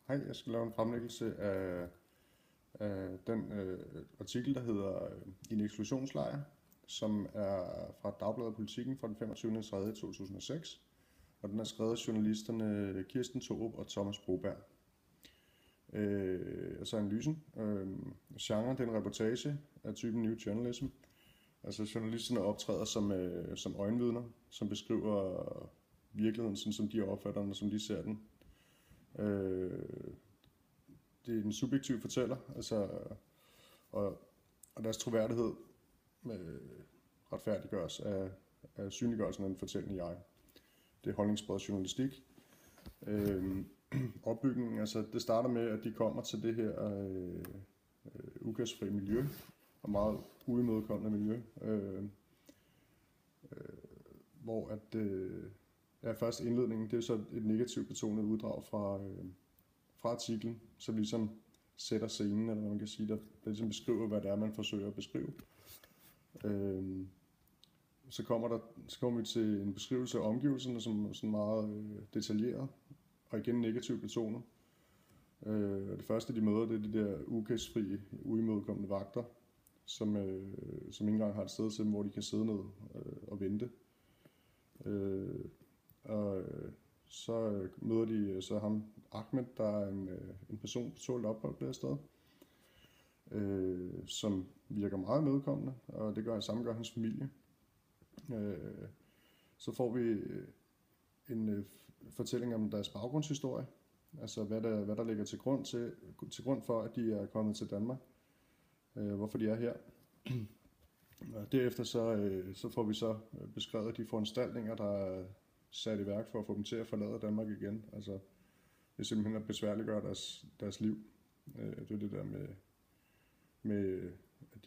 Hej, jeg skal lave en fremlæggelse af den artikel, der hedder I en eksklusionslejr, som er fra Dagbladet Politikken fra den 25.3.2006, og den er skrevet af journalisterne Kirsten Thorup og Thomas Broberg. Og så analysen. Genre, det er en reportage af typen New Journalism. Altså journalisterne optræder som øjenvidner, som beskriver virkeligheden, sådan som de opfatter den, og som de ser den. Det er en subjektiv fortæller, altså, og deres troværdighed retfærdiggøres af synliggørelsen af den fortællende jeg. Det er holdningsbredt journalistik. Opbygningen, altså det starter med, at de kommer til det her ugasfri miljø, og meget uimødekommende miljø, hvor at først indledningen, det er så et negativt betonet uddrag fra artiklen, som ligesom sætter scenen, eller hvad man kan sige, der ligesom beskriver, hvad det er, man forsøger at beskrive. Så kommer vi til en beskrivelse af omgivelserne, som er sådan meget detaljeret, og igen negativt betonet. Det første, de møder, det er de der ugasfri, uimødekommende vagter, som ikke engang har et sted til dem, hvor de kan sidde ned og vente. Så møder de så ham, Ahmed, der er en person på tålt ophold det her sted, som virker meget medkommende, og det gør hans familie. Så får vi en fortælling om deres baggrundshistorie, altså hvad der ligger til grund for, at de er kommet til Danmark, hvorfor de er her. Og derefter så får vi så beskrevet de foranstaltninger, der er sat i værk for at få dem til at forlade Danmark igen. Altså det er simpelthen at besværliggøre deres liv. Det er det der med at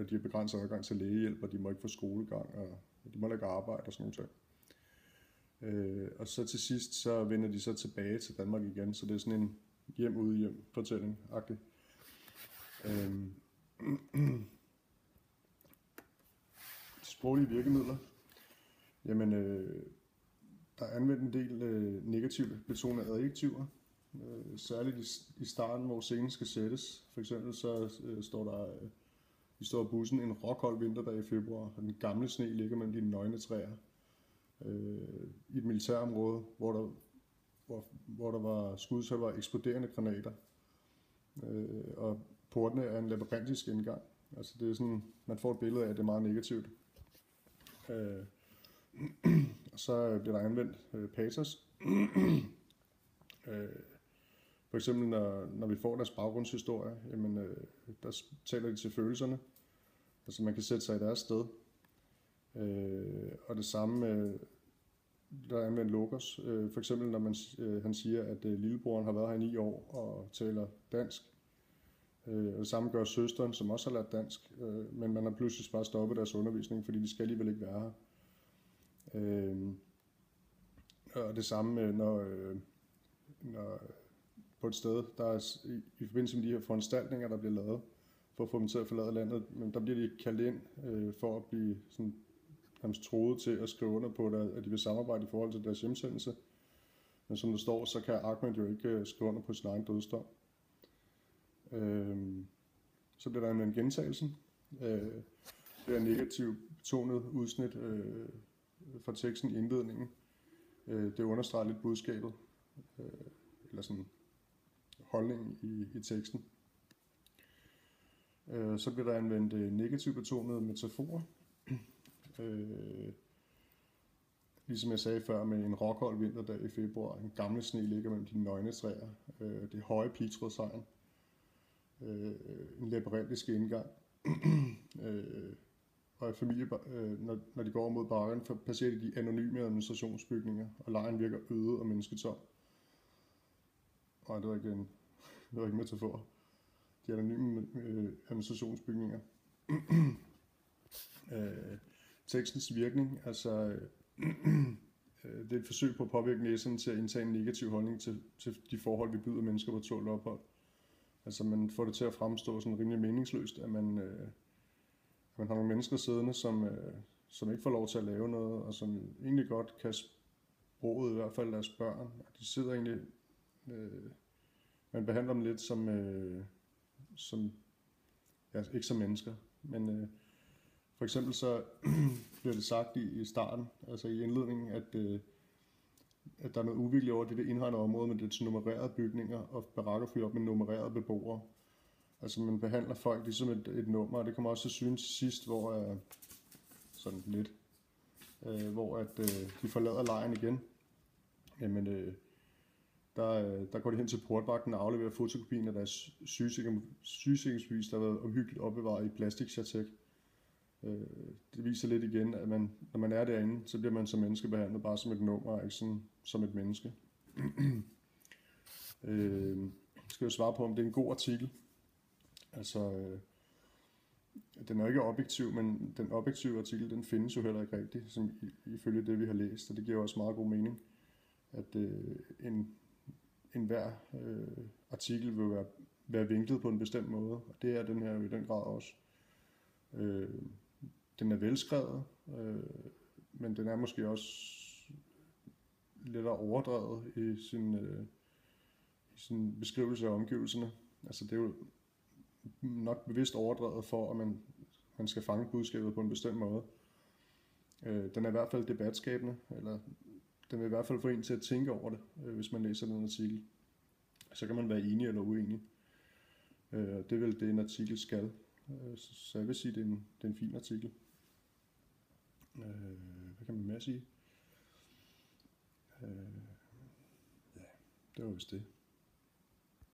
de er begrænset adgang til lægehjælp, og de må ikke få skolegang, og de må ikke arbejde og sådan noget. Og så til sidst, så vender de så tilbage til Danmark igen, så det er sådan en hjem ude hjem fortælling-agtig. Sproglige virkemidler. Jamen, der er anvendt en del negativt betonede adjektiver, særligt i starten, hvor scenen skal sættes. For eksempel så står der, vi står i bussen en råkold vinterdag i februar, og den gamle sne ligger mellem de nøgne træer. I et militærområde, hvor der var skud, så var eksploderende granater, og portene er en labyrintisk indgang. Altså det er sådan, man får et billede af, at det er meget negativt. Og så bliver der anvendt patos. For eksempel når vi får deres baggrundshistorie, jamen, der taler de til følelserne. Altså man kan sætte sig i deres sted. Og det samme, der er anvendt logos. For eksempel når han siger, at lillebroren har været her i 9 år og taler dansk. Og det samme gør søsteren, som også har lært dansk, men man har pludselig bare stoppet deres undervisning, fordi de skal alligevel ikke være her. Og det samme, når på et sted, der er i forbindelse med de her foranstaltninger, der bliver lavet, for at få dem til at forlade landet, men der bliver de kaldt ind for at blive sådan, troet til at skrive under på, at de vil samarbejde i forhold til deres hjemsendelse. Men som der står, så kan Ahmed jo ikke skrive under på sin egen dødsdom. Så bliver der anvendt gentagelsen. Det er negativt betonet udsnit fra teksten i indledningen. Det understreger lidt budskabet, eller sådan holdningen i teksten. Så bliver der anvendt negativt betonede metaforer. Ligesom jeg sagde før med en råkold vinterdag i februar, en gamle sne ligger mellem de nøgne træer, det høje pigtrådshegn, en labyrintisk indgang, og i familie, når de går mod bakken, passerer de anonyme administrationsbygninger, og lejren virker øde og mennesketom. Og det var ikke en metafor. De anonyme administrationsbygninger. Tekstens virkning, altså det er et forsøg på at påvirke læseren til at indtage en negativ holdning til de forhold, vi byder mennesker på tålt ophold. Altså man får det til at fremstå sådan rimelig meningsløst, at man har nogle mennesker siddende, som ikke får lov til at lave noget, og som egentlig godt kan sproget, i hvert fald deres børn. De sidder egentlig man behandler dem lidt som ja, ikke som mennesker, men for eksempel så bliver det sagt i starten, altså i indledningen, at der er noget uvildt over det indhegnede område med dets nummererede bygninger og barakker fyldt op med nummererede beboere. Altså man behandler folk ligesom et nummer, og det kommer også til synes sidst, hvor sådan lidt, hvor de forlader lejren igen. Jamen, der går de hen til portvagten og afleverer fotokopien af deres sygesikringsbevis, der har været omhyggeligt opbevaret i plastikchartek. Det viser lidt igen, at når man er derinde, så bliver man som menneske behandlet bare som et nummer, og ikke som et menneske. Skal jeg svare på, om det er en god artikel? Altså, den er jo ikke objektiv, men den objektive artikel, den findes jo heller ikke rigtigt, som ifølge det, vi har læst, og det giver også meget god mening, at en hver artikel vil være vinklet på en bestemt måde, og det er den her jo i den grad også. Den er velskrevet, men den er måske også lidt overdrevet i sin beskrivelse af omgivelserne. Altså det er jo nok bevidst overdrevet for, at man skal fange budskabet på en bestemt måde. Den er i hvert fald debatskabende, eller den vil i hvert fald få en til at tænke over det, hvis man læser den artikel. Så kan man være enig eller uenig. Det er vel det, en artikel skal. Så jeg vil sige, det er en fin artikel. Hvad kan man mere sige? Ja, det var vist det.